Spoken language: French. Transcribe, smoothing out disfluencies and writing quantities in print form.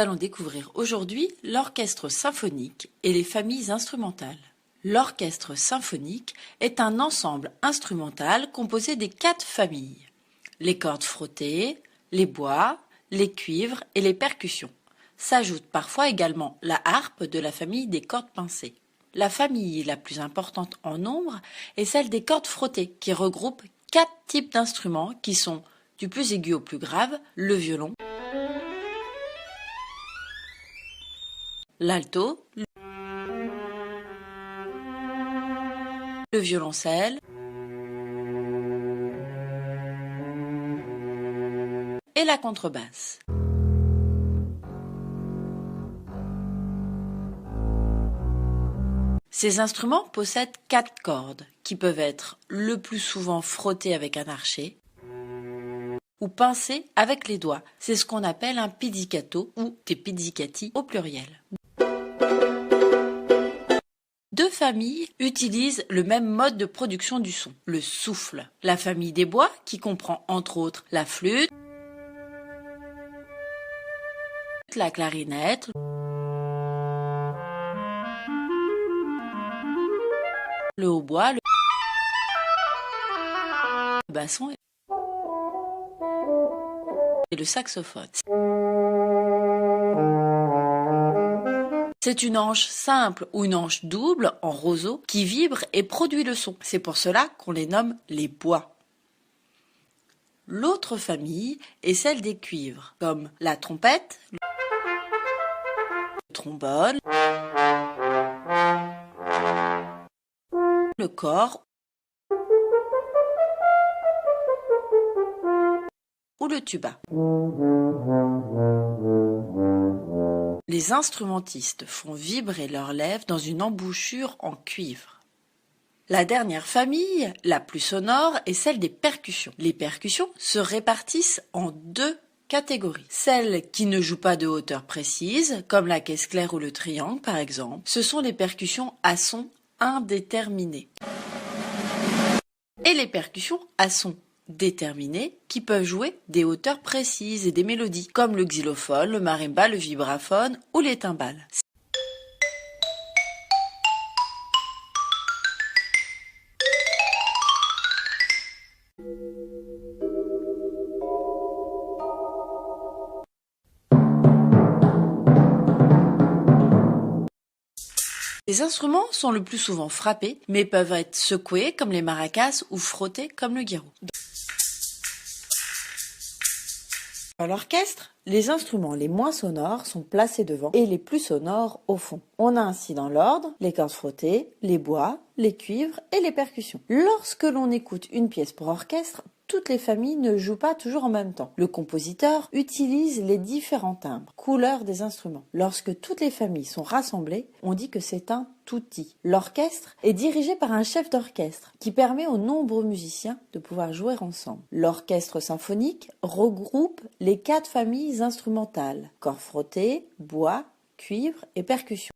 allons découvrir aujourd'hui l'orchestre symphonique et les familles instrumentales. L'orchestre symphonique est un ensemble instrumental composé des 4 familles: les cordes frottées, les bois, les cuivres et les percussions. S'ajoute parfois également la harpe de la famille des cordes pincées. La famille la plus importante en nombre est celle des cordes frottées, qui regroupe 4 types d'instruments qui sont, du plus aigu au plus grave, le violon, l'alto, le violoncelle et la contrebasse. Ces instruments possèdent 4 cordes qui peuvent être le plus souvent frottées avec un archet ou pincées avec les doigts. C'est ce qu'on appelle un pizzicato ou des pizzicati au pluriel. 2 familles utilisent le même mode de production du son, le souffle. La famille des bois, qui comprend entre autres la flûte, la clarinette, le hautbois, le basson et le saxophone. C'est une anche simple ou une anche double en roseau qui vibre et produit le son. C'est pour cela qu'on les nomme les bois. L'autre famille est celle des cuivres, comme la trompette, le trombone, le cor ou le tuba. Les instrumentistes font vibrer leurs lèvres dans une embouchure en cuivre. La dernière famille, la plus sonore, est celle des percussions. Les percussions se répartissent en 2 catégories. Celles qui ne jouent pas de hauteur précise, comme la caisse claire ou le triangle par exemple, ce sont les percussions à son indéterminé. Et les percussions à son déterminé qui peuvent jouer des hauteurs précises et des mélodies, comme le xylophone, le marimba, le vibraphone ou les timbales. Les instruments sont le plus souvent frappés, mais peuvent être secoués comme les maracas ou frottés comme le guiro. Dans l'orchestre, les instruments les moins sonores sont placés devant et les plus sonores au fond. On a ainsi dans l'ordre les cordes frottées, les bois, les cuivres et les percussions. Lorsque l'on écoute une pièce pour orchestre, toutes les familles ne jouent pas toujours en même temps. Le compositeur utilise les différents timbres, couleurs des instruments. Lorsque toutes les familles sont rassemblées, on dit que c'est un tutti. L'orchestre est dirigé par un chef d'orchestre qui permet aux nombreux musiciens de pouvoir jouer ensemble. L'orchestre symphonique regroupe les 4 familles instrumentales: cordes frottées, bois, cuivre et percussions.